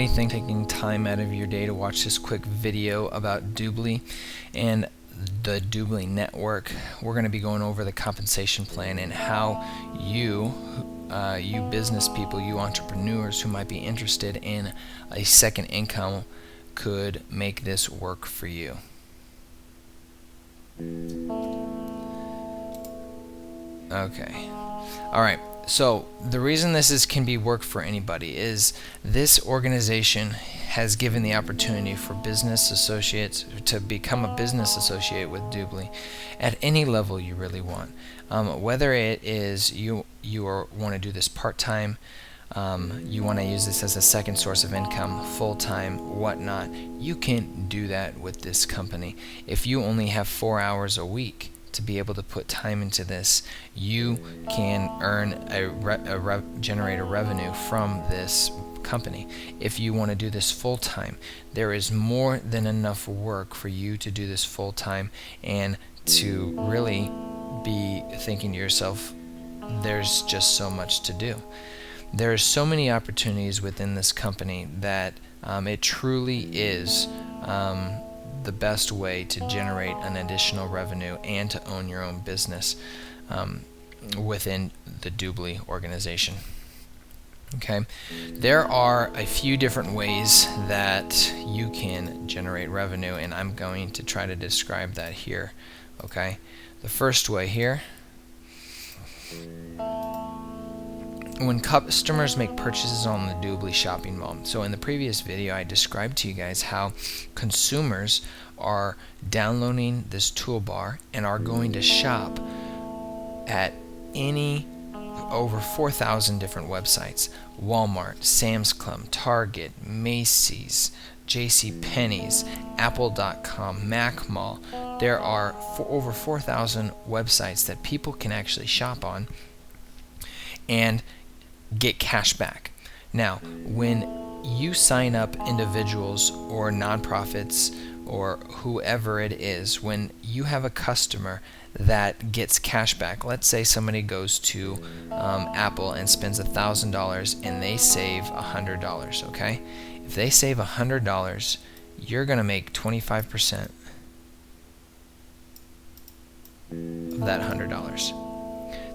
Taking time out of your day to watch this quick video about Dubli and the Dubli network. We're going to be going over the compensation plan and how you business people, you entrepreneurs who might be interested in a second income could make this work for you. Okay. Alright, so the reason this can be work for anybody is this organization has given the opportunity for business associates to become a business associate with Dubli at any level you really want. Whether it is you want to do this part-time, you want to use this as a second source of income, full-time, whatnot, you can do that with this company. If you only have 4 hours a week to be able to put time into this, you can earn generate a revenue from this company. If you want to do this full-time, there is more than enough work for you to do this full-time and to really be thinking to yourself, there's just so much to do. There are so many opportunities within this company that it truly is the best way to generate an additional revenue and to own your own business within the Dubli organization. Okay, there are a few different ways that you can generate revenue, and I'm going to try to describe that here. Okay, the first way here, when customers make purchases on the Dubli shopping mall. So in the previous video I described to you guys how consumers are downloading this toolbar and are going to shop at over 4,000 different websites: Walmart, Sam's Club, Target, Macy's, JCPenney's, Apple.com, Mac Mall. There are over 4,000 websites that people can actually shop on and get cash back. Now, when you sign up individuals or nonprofits or whoever it is, when you have a customer that gets cash back, let's say somebody goes to Apple and spends $1,000 and they save $100, okay? If they save $100, you're going to make 25% of that $100.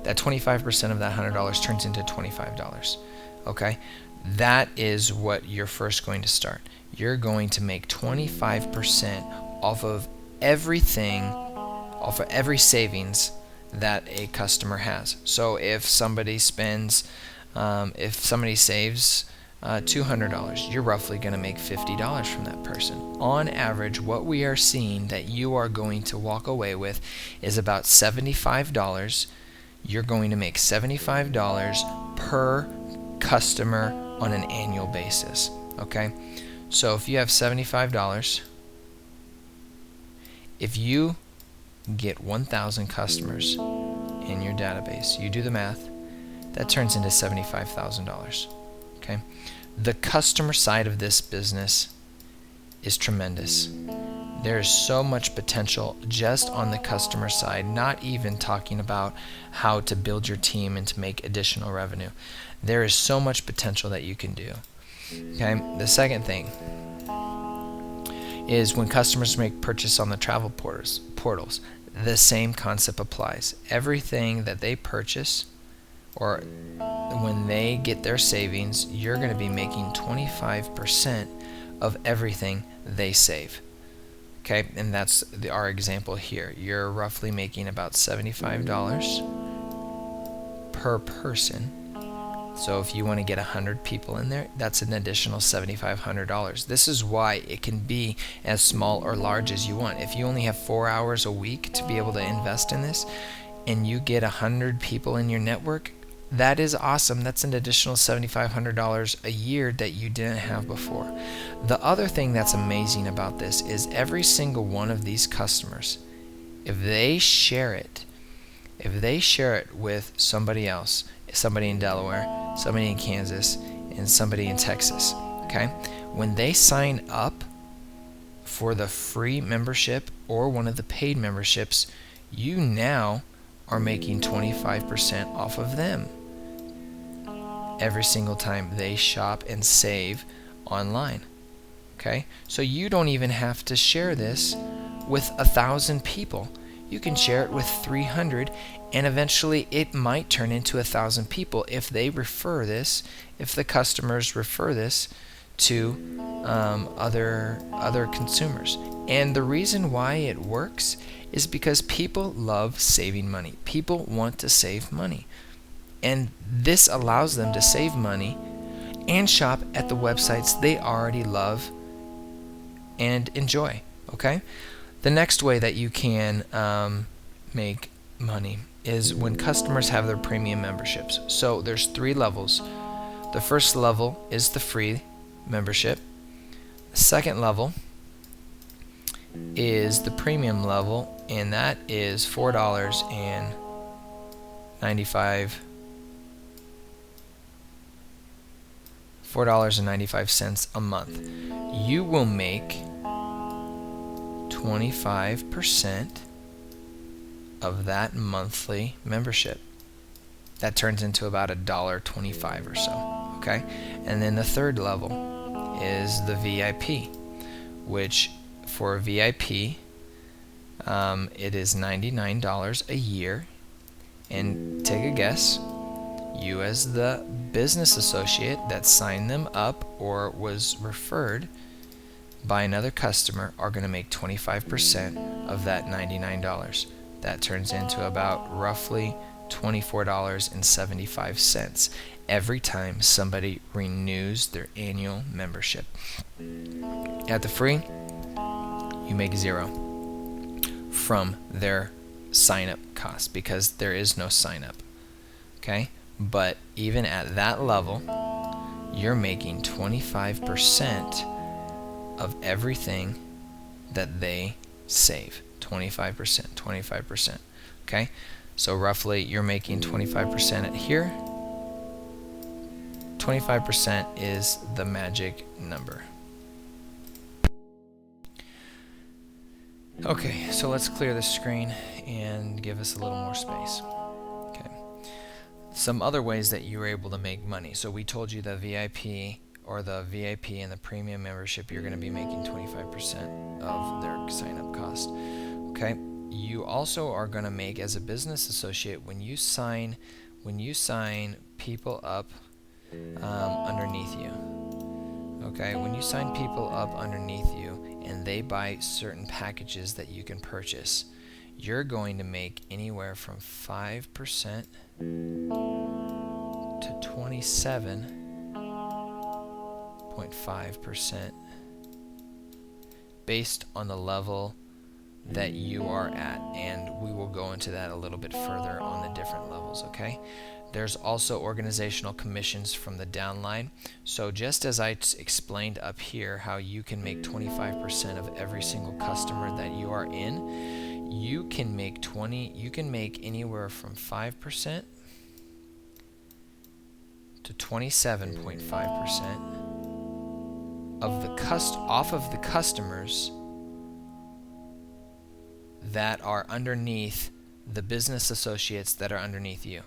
That 25% of that $100 turns into $25. Okay? That is what you're first going to start. You're going to make 25% off of everything, off of every savings that a customer has. So if somebody saves $200, you're roughly going to make $50 from that person. On average, what we are seeing that you are going to walk away with is about $75. You're going to make $75 per customer on an annual basis. Okay? So if you have $75, if you get 1,000 customers in your database, you do the math, that turns into $75,000. Okay? The customer side of this business is tremendous. There's so much potential just on the customer side, not even talking about how to build your team and to make additional revenue. There is so much potential that you can do. Okay? The second thing is when customers make purchase on the travel portals, the same concept applies. Everything that they purchase, or when they get their savings, you're going to be making 25% of everything they save. Okay, and that's our example here. You're roughly making about $75 per person. So if you want to get 100 people in there, that's an additional $7,500. This is why it can be as small or large as you want. If you only have 4 hours a week to be able to invest in this, and you get 100 people in your network, that is awesome. That's an additional $7,500 a year that you didn't have before. The other thing that's amazing about this is every single one of these customers, if they share it with somebody else, somebody in Delaware, somebody in Kansas, and somebody in Texas, okay? When they sign up for the free membership or one of the paid memberships, you now are making 25% off of them every single time they shop and save online. Okay, so you don't even have to share this with 1,000 people. You can share it with 300, and eventually it might turn into 1,000 people if they refer this, if the customers refer this to other consumers. And the reason why it works is because people love saving money. People want to save money, and this allows them to save money and shop at the websites they already love and enjoy. Okay, the next way that you can make money is when customers have their premium memberships. So there's 3 levels. The first level is the free membership. The second level is the premium level, and that is $4.95 a month. You will make 25% of that monthly membership. That turns into about $1.25 or so. Okay, and then the third level is the VIP, which for VIP it is $99 a year. And take a guess, you as the business associate that signed them up or was referred by another customer are going to make 25% of that $99. That turns into about roughly $24.75 every time somebody renews their annual membership. At the free, you make 0 from their sign-up cost because there is no sign-up. Okay? But even at that level, you're making 25% of everything that they save. 25%. Okay? So roughly you're making 25% at here. 25% is the magic number. Okay, so let's clear the screen and give us a little more space. Okay. Some other ways that you were able to make money. So we told you the VIP and the premium membership, you're going to be making 25% of their sign-up cost. Okay. You also are going to make, as a business associate, when you sign people up underneath you. Okay, when you sign people up underneath you and they buy certain packages that you can purchase, you're going to make anywhere from 5% to 27.5% based on the level that you are at, and we will go into that a little bit further on the different levels. Okay, there's also organizational commissions from the downline. So just as I explained up here how you can make 25% of every single customer that you are in, you can make anywhere from 5% to 27.5% of the off of the customers that are underneath the business associates that are underneath you.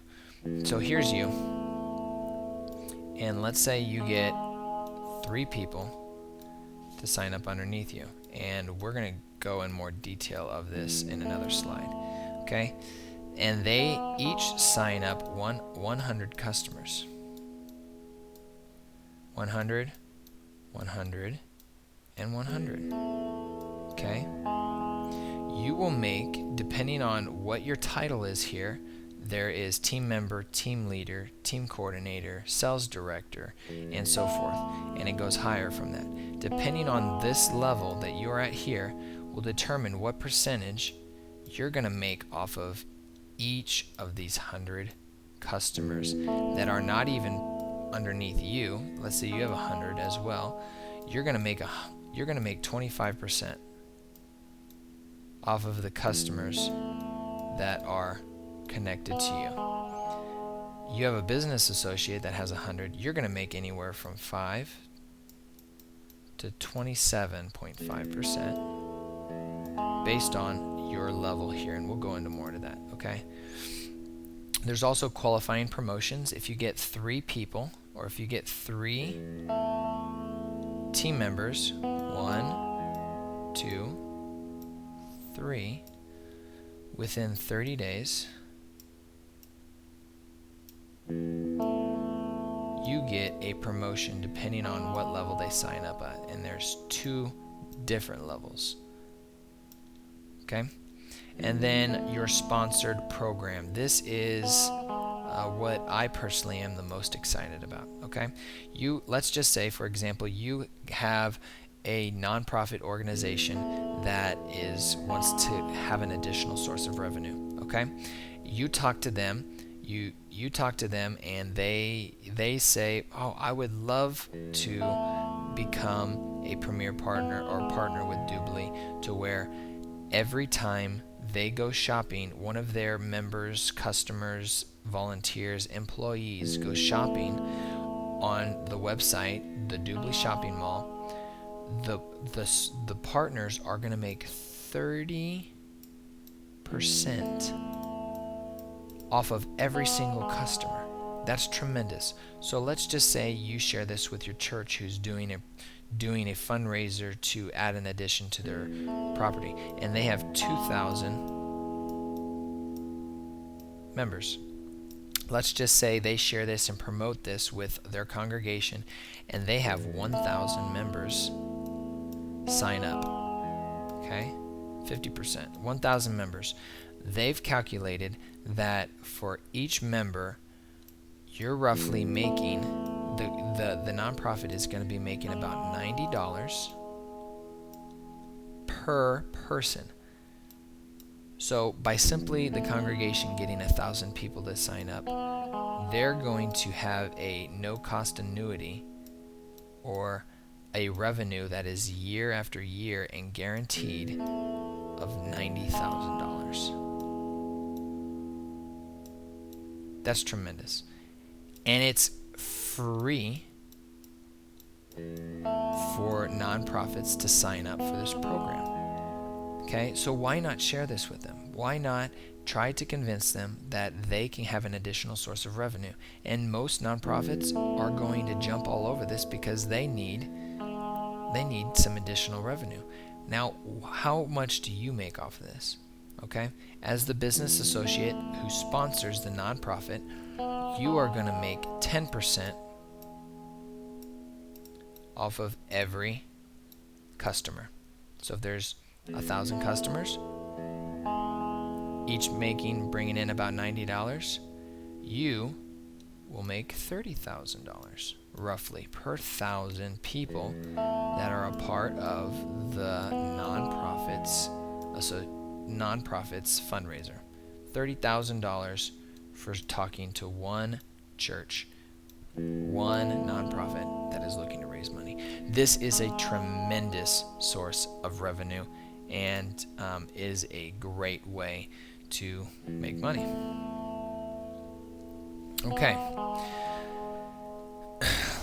So here's you, and let's say you get 3 people to sign up underneath you, and we're going to go in more detail of this in another slide. Okay, and they each sign up 100 customers. 100, 100, and 100. Okay, you will make, depending on what your title is here, there is team member, team leader, team coordinator, sales director, and so forth. And it goes higher from that. Depending on this level that you are at here will determine what percentage you're going to make off of each of these 100 customers that are not even underneath you. Let's say you have 100 as well. You're going to make 25% off of the customers that are connected to you. You have a business associate that has 100. You're going to make anywhere from 5 to 27.5% based on your level here, and we'll go into more to that. Okay. There's also qualifying promotions. If you get 3 people, or if you get 3 team members, 1, 2, 3, within 30 days, you get a promotion depending on what level they sign up at. And there's 2 different levels. Okay? And then your sponsored program. This is what I personally am the most excited about. Okay? Let's just say, for example, you have a nonprofit organization that wants to have an additional source of revenue. Okay? You talk to them. You talk to them, and they say, "Oh, I would love to become a premier partner or partner with Dubli, to where every time they go shopping, one of their members, customers, volunteers, employees go shopping on the website, the Dubli shopping mall, the partners are going to make 30% off of every single customer." That's tremendous. So let's just say you share this with your church, who's doing a fundraiser to add an addition to their property, and they have 2,000 members. Let's just say they share this and promote this with their congregation, and they have 1,000 members sign up. Okay? 50%. 1,000 members. They've calculated that for each member, you're roughly making, the nonprofit is going to be making about $90 per person. So by simply the congregation getting 1,000 people to sign up, they're going to have a no-cost annuity, or a revenue that is year after year and guaranteed, of $90,000. That's tremendous. And it's free for nonprofits to sign up for this program. Okay, so why not share this with them? Why not try to convince them that they can have an additional source of revenue? And most nonprofits are going to jump all over this because they need some additional revenue. Now, how much do you make off of this? Okay, as the business associate who sponsors the nonprofit, you are going to make 10% off of every customer. So if there's 1,000 customers, each bringing in about $90, you will make $30,000 roughly per 1,000 people that are a part of the nonprofit's fundraiser. $30,000 for talking to one church, one nonprofit that is looking to raise money. This is a tremendous source of revenue, and is a great way to make money. Okay,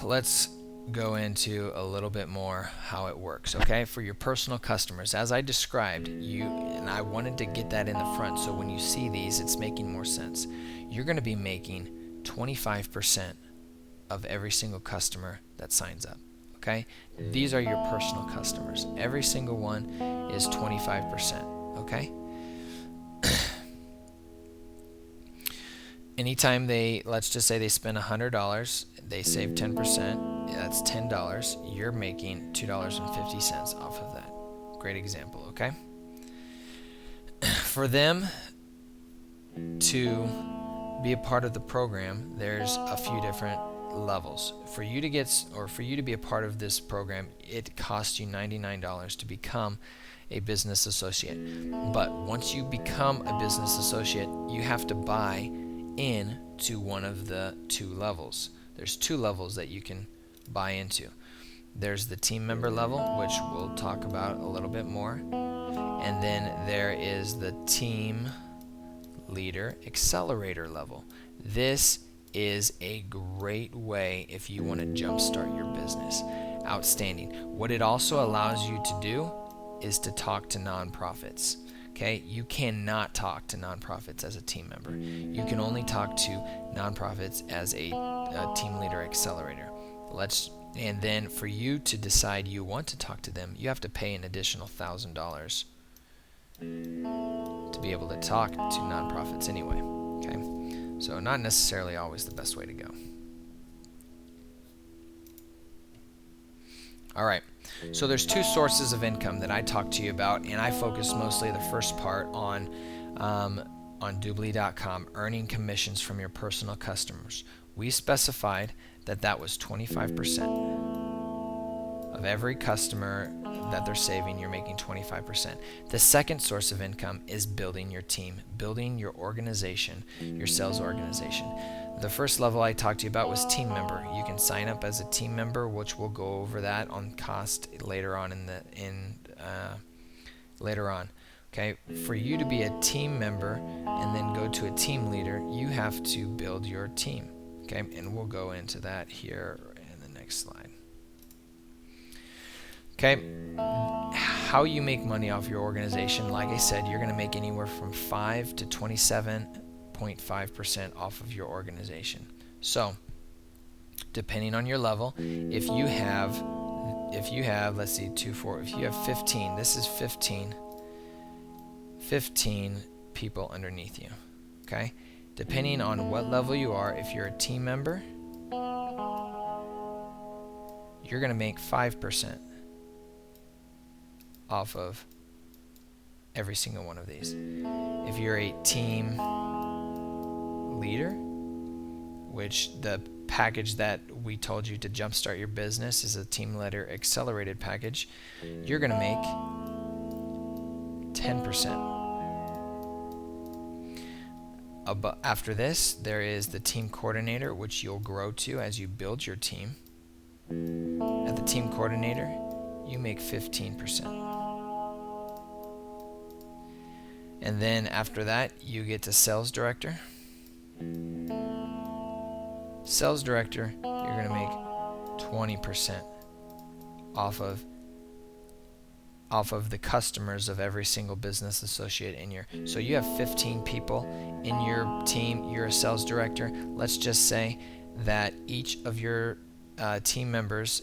let's go into a little bit more how it works. Okay, for your personal customers, as I described, and I wanted to get that in the front, so when you see these, it's making more sense. You're going to be making 25% of every single customer that signs up. Okay, these are your personal customers. Every single one is 25%. Okay. Anytime let's just say they spend $100, they save 10%, that's $10. You're making $2.50 off of that. Great example, okay? For them to be a part of the program, there's a few different levels. For you to be a part of this program, it costs you $99 to become a business associate. But once you become a business associate, you have to buy in to one of the 2 levels. There's 2 levels that you can buy into. There's the team member level, which we'll talk about a little bit more, and then there is the team leader accelerator level. This is a great way if you want to jumpstart your business. Outstanding. What it also allows you to do is to talk to nonprofits. Okay, you cannot talk to nonprofits as a team member. You can only talk to nonprofits as a team leader accelerator. And then for you to decide you want to talk to them, you have to pay an additional $1,000 to be able to talk to nonprofits anyway. Okay, so not necessarily always the best way to go. All right, so there's two sources of income that I talked to you about, and I focused mostly the first part on Dubli.com, earning commissions from your personal customers. We specified that that was 25% of every customer that they're saving. You're making 25%. The second source of income is building your team, building your organization, your sales organization. The first level I talked to you about was team member. You can sign up as a team member, which we'll go over that on cost later on later on. Okay, for you to be a team member and then go to a team leader, you have to build your team. Okay, and we'll go into that here in the next slide. Okay, how you make money off your organization, like I said, you're going to make anywhere from 5 to 27.5% off of your organization. So, depending on your level, if you have, let's see, 2, 4, if you have 15, this is 15 people underneath you. Okay, depending on what level you are, if you're a team member, you're going to make 5% off of every single one of these. If you're a team leader, which the package that we told you to jumpstart your business is a team leader accelerated package, you're going to make 10%. After this, there is the team coordinator, which you'll grow to as you build your team. At the team coordinator, you make 15%. And then after that, you get to sales director. Sales director, you're going to make 20% off of the customers of every single business associate in your. So you have 15 people in your team. You're a sales director. Let's just say that each of your team members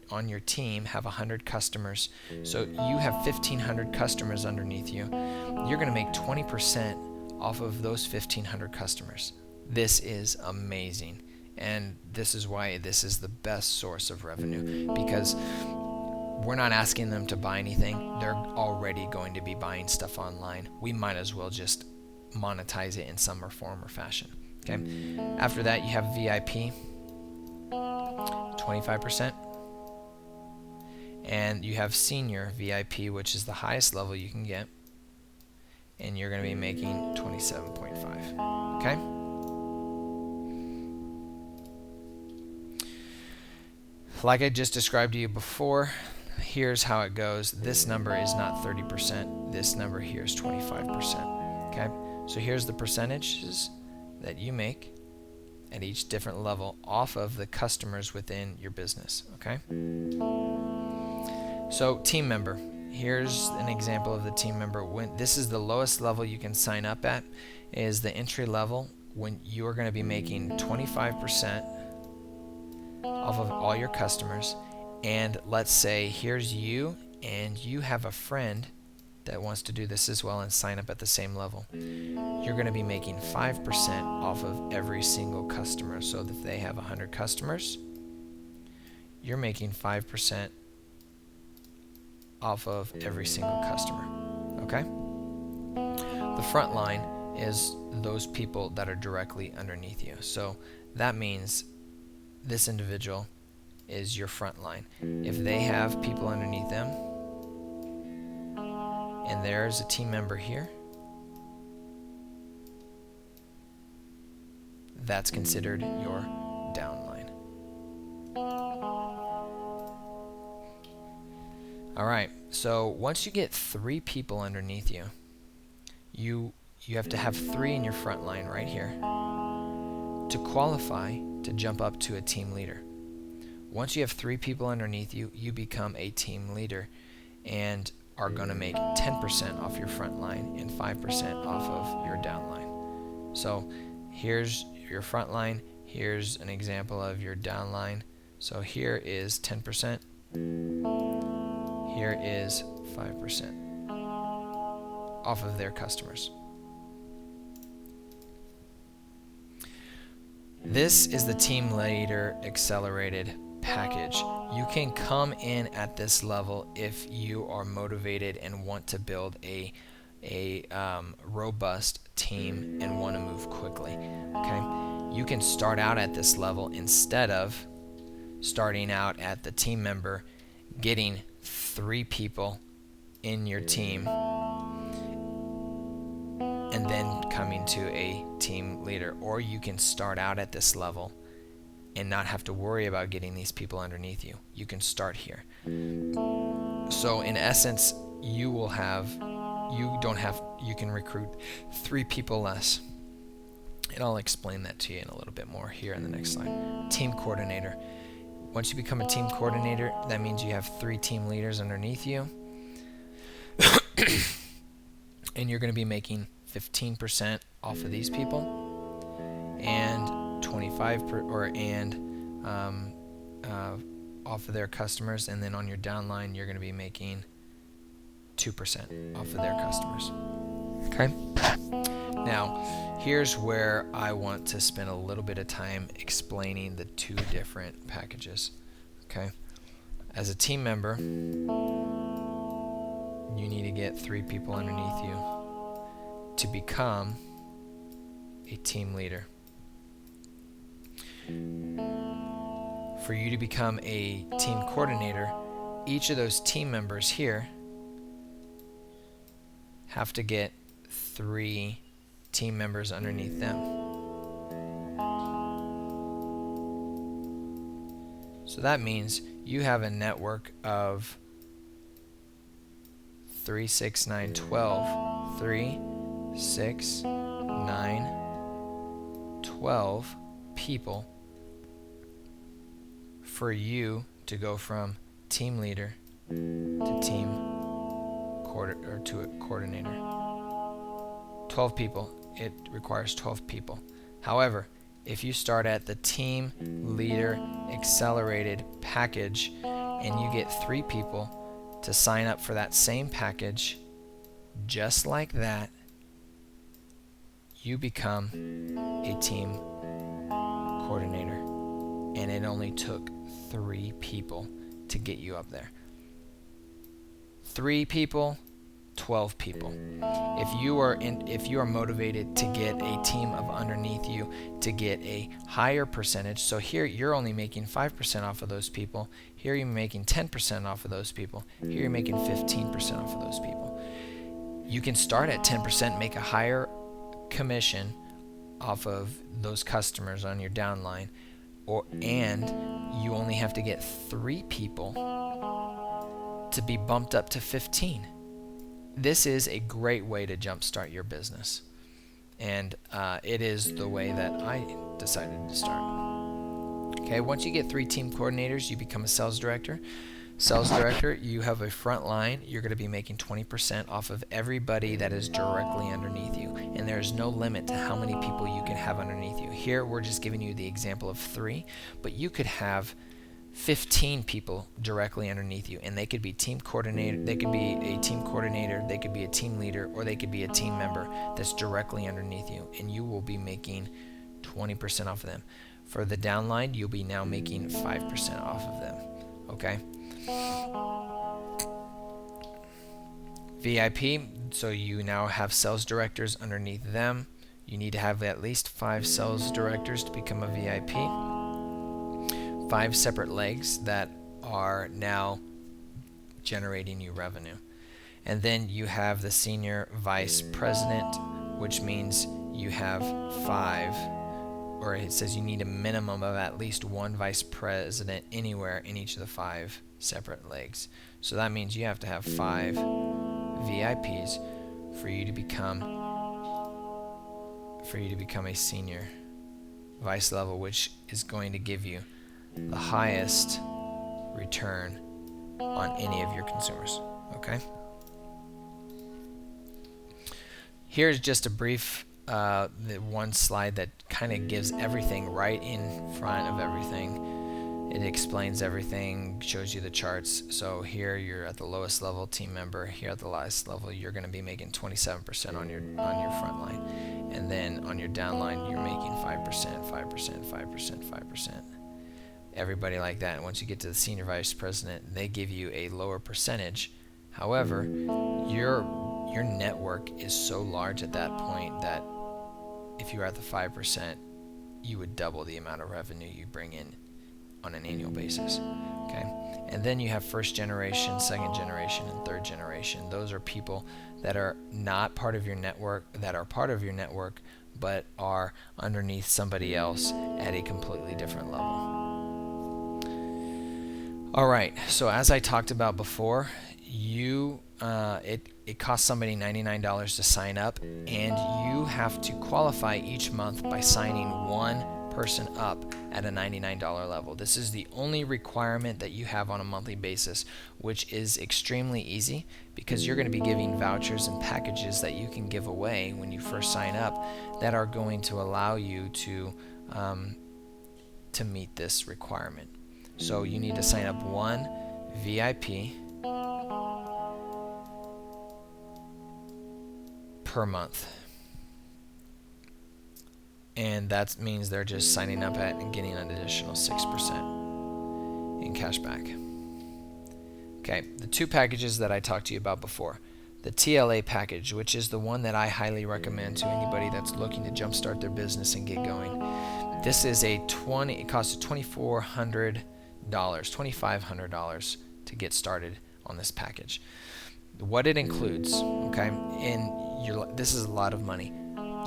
on your team have 100 customers. So you have 1,500 customers underneath you. You're going to make 20% off of those 1,500 customers. This is amazing, and this is why this is the best source of revenue, because we're not asking them to buy anything. They're already going to be buying stuff online. We might as well just monetize it in some form or fashion. Okay. After that, you have VIP, 25%, and you have senior VIP, which is the highest level you can get, and you're going to be making 27.5. Okay. Like I just described to you before, here's how it goes. This number is not 30%. This number here is 25%. Okay. So here's the percentages that you make at each different level off of the customers within your business. Okay. So team member. Here's an example of the team member. When this is the lowest level you can sign up at, is the entry level, when you are going to be making 25% off of all your customers. And let's say here's you, and you have a friend that wants to do this as well and sign up at the same level. You're going to be making 5% off of every single customer. So that if they have 100 customers, you're making 5% off of every single customer. Okay? The front line is those people that are directly underneath you. So that means this individual is your front line. If they have people underneath them, and there's a team member here, that's considered your downline. Alright, so once you get 3 people underneath you, you have to have 3 in your front line right here to qualify to jump up to a team leader. Once you have 3 people underneath you, you become a team leader and are going to make 10% off your front line and 5% off of your downline. So here's your front line, here's an example of your downline. So here is 10%. Here is 5% off of their customers. This is the team leader accelerated package. You can come in at this level if you are motivated and want to build a robust team and want to move quickly. Okay, you can start out at this level instead of starting out at the team member, getting 3 people in your team, and then coming to a team leader. Or you can start out at this level and not have to worry about getting these people underneath you. You can start here. So in essence, you can recruit 3 people less. And I'll explain that to you in a little bit more here in the next slide. Team coordinator. Once you become a team coordinator, that means you have 3 team leaders underneath you. And you're going to be making 15% off of these people, and 25% off of their customers, and then on your downline you're going to be making 2% off of their customers. Okay. Now, here's where I want to spend a little bit of time explaining the 2 different packages. Okay. As a team member, you need to get 3 people underneath you to become a team leader. For you to become a team coordinator, each of those team members here have to get 3 team members underneath them. So that means you have a network of 3, 6, 9, 12. 3, 6, 9, 12 people for you to go from team leader to to a coordinator. 12 people. It requires 12 people. However, if you start at the team leader accelerated package and you get 3 people to sign up for that same package, just like that, you become a team coordinator. And it only took 3 people to get you up there. 3 people, 12 people. If you are motivated to get a team of underneath you to get a higher percentage, so here you're only making 5% off of those people, here you're making 10% off of those people, here you're making 15% off of those people. You can start at 10%, make a higher commission off of those customers on your downline, and you only have to get 3 people to be bumped up to 15. This is a great way to jumpstart your business, and it is the way that I decided to start. Okay, once you get 3 team coordinators, you become a sales director. Sales director, you have a front line. You're going to be making 20% off of everybody that is directly underneath you, and there is no limit to how many people you can have underneath you. Here, we're just giving you the example of 3, but you could have 15 people directly underneath you, and they could be team coordinator, they could be a team coordinator, they could be a team leader, or they could be a team member that's directly underneath you, and you will be making 20% off of them. For the downline, you'll be now making 5% off of them. Okay. VIP, so you now have sales directors underneath them. You need to have at least 5 sales directors to become a VIP. 5 separate legs that are now generating you revenue. And then you have the senior vice president, which means you have 5, or it says you need a minimum of at least 1 vice president anywhere in each of the 5 separate legs. So that means you have to have 5 VIPs for you to become a senior vice level, which is going to give you the highest return on any of your consumers. Okay. Here's just a brief the one slide that kind of gives everything right in front of everything. It explains everything, shows you the charts. So here you're at the lowest level team member. Here at the lowest level, you're going to be making 27% on your front line, and then on your down line, you're making 5%, 5%, 5%, 5%. Everybody like that. And once you get to the senior vice president, they give you a lower percentage. However, your network is so large at that point that if you were at the 5%, you would double the amount of revenue you bring in on an annual basis. Okay, and then you have first generation, second generation, and third generation. Those are people that are not part of your network, that are part of your network, but are underneath somebody else at a completely different level. All right, so as I talked about before, it costs somebody $99 to sign up, and you have to qualify each month by signing one person up at a $99 level. This is the only requirement that you have on a monthly basis, which is extremely easy because you're going to be giving vouchers and packages that you can give away when you first sign up that are going to allow you to meet this requirement. So you need to sign up one VIP per month, and that means they're just signing up at and getting an additional 6% in cash back. Okay, the two packages that I talked to you about before, the TLA package, which is the one that I highly recommend to anybody that's looking to jumpstart their business and get going. This is it costs $2,500 to get started on this package. What it includes, okay, this is a lot of money.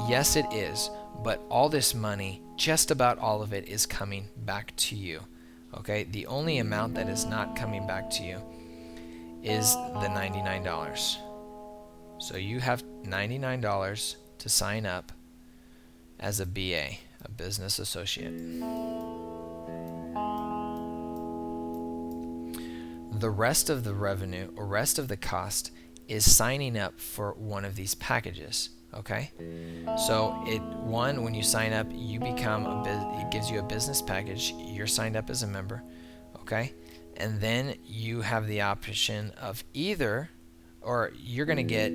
Yes, it is, but all this money, just about all of it, is coming back to you. Okay, the only amount that is not coming back to you is the $99. So you have $99 to sign up as a BA, a business associate. The rest of the revenue or rest of the cost is signing up for one of these packages. Okay, so when you sign up, you become it gives you a business package. You're signed up as a member. Okay, and then you have the option of either, or you're gonna get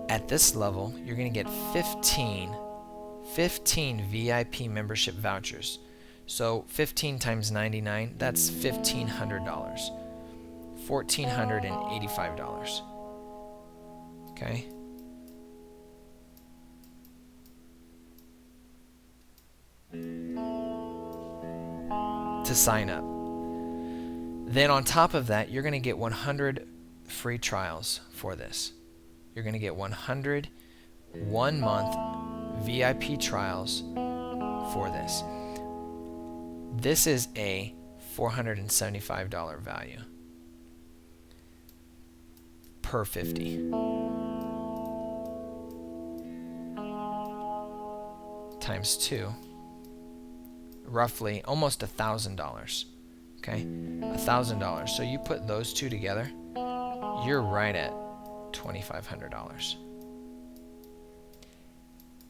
at this level, you're gonna get 15 VIP membership vouchers. So 15 times 99, that's $1,500, $1,485. Okay. To sign up. Then on top of that, you're going to get 100 free trials for this. You're going to get 100 one-month VIP trials for this. This is a $475 value per 50 times 2, roughly almost $1,000. Okay, $1,000. So you put those two together, you're right at $2,500.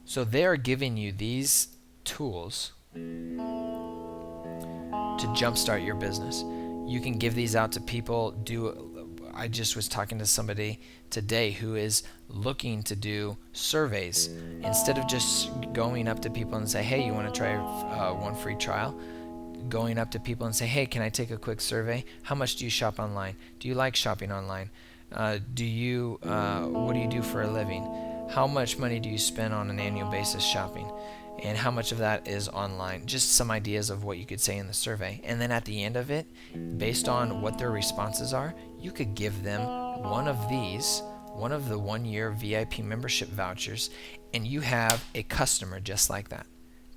So they are giving you these tools to jumpstart your business. You can give these out to people. I just was talking to somebody today who is looking to do surveys. Instead of just going up to people and say, hey, you want to try one free trial? Going up to people and say, hey, can I take a quick survey? How much do you shop online? Do you like shopping online? What do you do for a living? How much money do you spend on an annual basis shopping? And how much of that is online? Just some ideas of what you could say in the survey. And then at the end of it, based on what their responses are, you could give them one of the 1-year VIP membership vouchers, and you have a customer just like that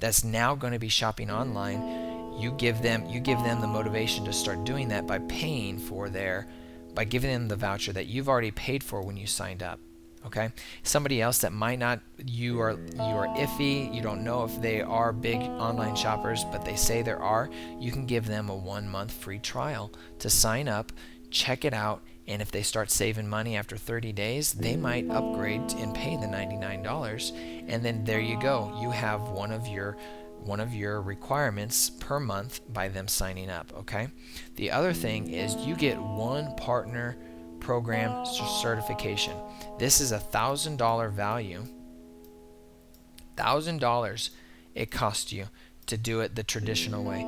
that's now going to be shopping online. You give them the motivation to start doing that by giving them the voucher that you've already paid for when you signed up. Okay, somebody else that might not, you are iffy, you don't know if they are big online shoppers, but they say there are, you can give them a 1-month free trial to sign up, check it out, and if they start saving money after 30 days, they might upgrade and pay the $99, and then there you go. You have one of your one of your requirements per month by them signing up, okay? The other thing is you get one partner program certification. This is $1,000 value. $1,000 it costs you to do it the traditional way.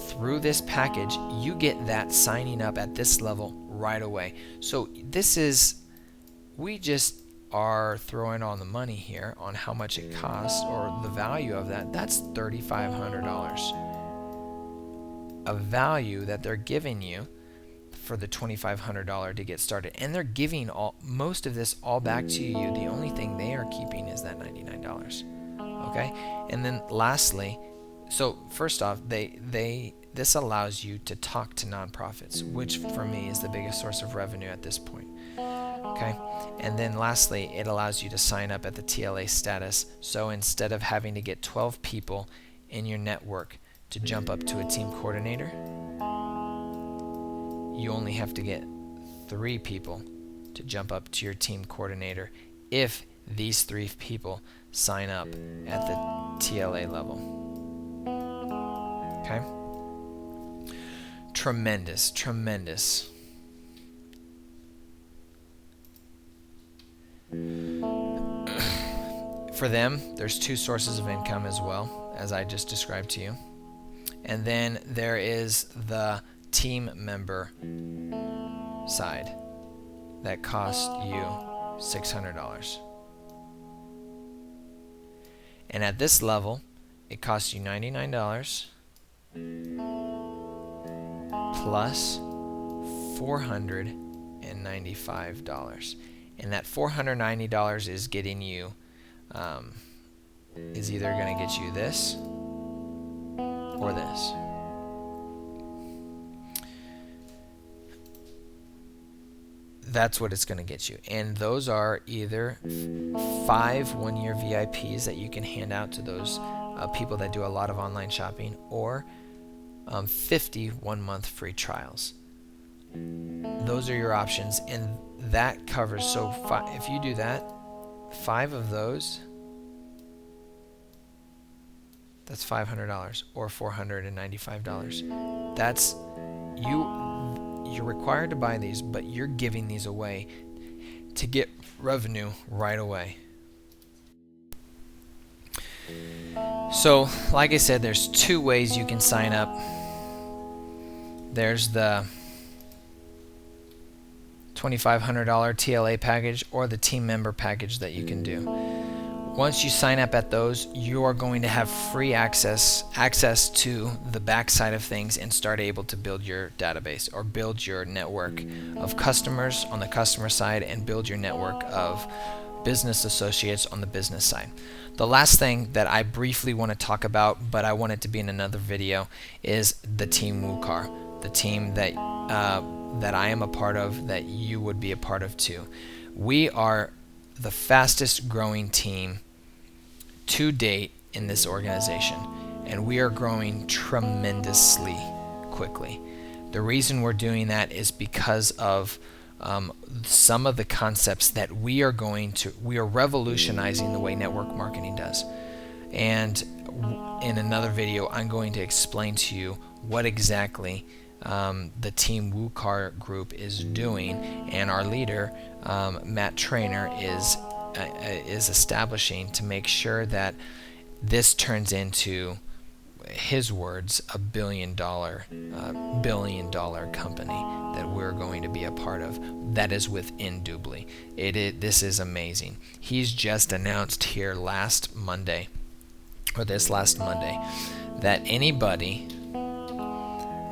Through this package, you get that signing up at this level right away. So this is, we just are throwing on the money here on how much it costs, or the value of that. That's $3,500. A value that they're giving you for the $2,500 to get started. And they're giving most of this all back to you. The only thing they are keeping is that $99. Okay? And then lastly, so first off, this allows you to talk to nonprofits, which for me is the biggest source of revenue at this point. Okay? And then lastly, it allows you to sign up at the TLA status. So instead of having to get 12 people in your network to jump up to a team coordinator, you only have to get 3 people to jump up to your team coordinator if these 3 people sign up at the TLA level. Okay? Tremendous, tremendous. For them, there's 2 sources of income as well, as I just described to you. And then there is the team member side that costs you $600. And at this level, it costs you $99 plus $495. And that $490 is getting you, is either going to get you this or this. That's what it's going to get you. And those are either 5 one-year VIPs that you can hand out to those people that do a lot of online shopping, or 50 one-month free trials. Those are your options, and that covers, so if you do that, 5 of those, that's $500 or $495. That's you're required to buy these, but you're giving these away to get revenue right away. So, like I said, there's 2 ways you can sign up. There's the $2,500 TLA package or the team member package that you can do. Once you sign up at those, you are going to have free access to the backside of things and start able to build your database or build your network of customers on the customer side and build your network of business associates on the business side. The last thing that I briefly want to talk about, but I want it to be in another video, is the team WooCar, the team that I am a part of, that you would be a part of too. We are the fastest growing team to date in this organization, and we are growing tremendously quickly. The reason we're doing that is because of some of the concepts that we are revolutionizing the way network marketing does. And in another video, I'm going to explain to you what exactly the Team WooCar group is doing, and our leader, Matt Trainer, is establishing to make sure that this turns into, his words, a billion dollar company that we're going to be a part of, that is within Dubli. This is amazing. He's just announced here this last Monday, that anybody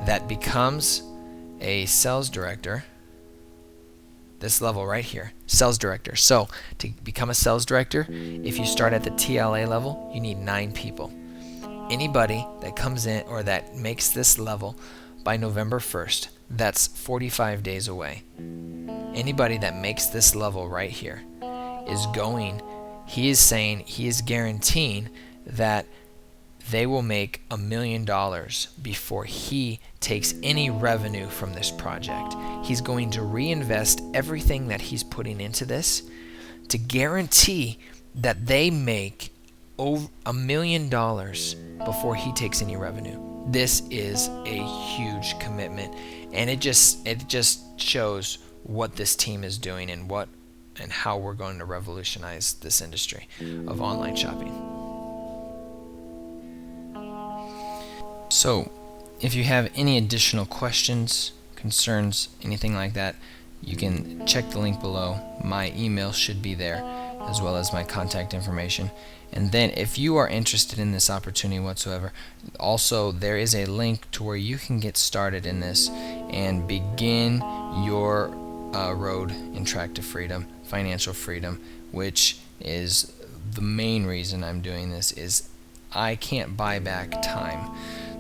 that becomes a sales director, this level right here, sales director. So to become a sales director, if you start at the TLA level, you need 9 people. Anybody that comes in or that makes this level by November 1st, that's 45 days away. Anybody that makes this level right here he is guaranteeing that they will make $1 million before he takes any revenue from this project. He's going to reinvest everything that he's putting into this to guarantee that they make over $1 million before he takes any revenue. This is a huge commitment, and it just shows what this team is doing and how we're going to revolutionize this industry of online shopping. So, if you have any additional questions, concerns, anything like that, you can check the link below. My email should be there, as well as my contact information. And then if you are interested in this opportunity whatsoever, also there is a link to where you can get started in this and begin your road and track to freedom, financial freedom, which is the main reason I'm doing this. Is I can't buy back time.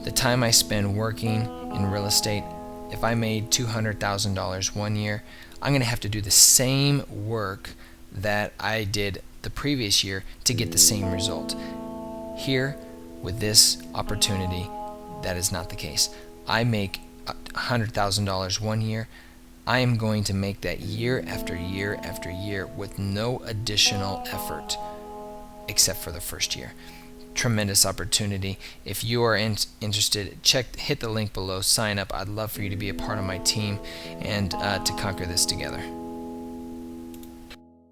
The time I spend working in real estate, if I made $200,000 one year, I'm going to have to do the same work that I did the previous year to get the same result. Here, with this opportunity, that is not the case. I make $100,000 one year. I am going to make that year after year after year with no additional effort except for the first year. Tremendous opportunity. If you are interested, hit the link below, sign up. I'd love for you to be a part of my team and to conquer this together.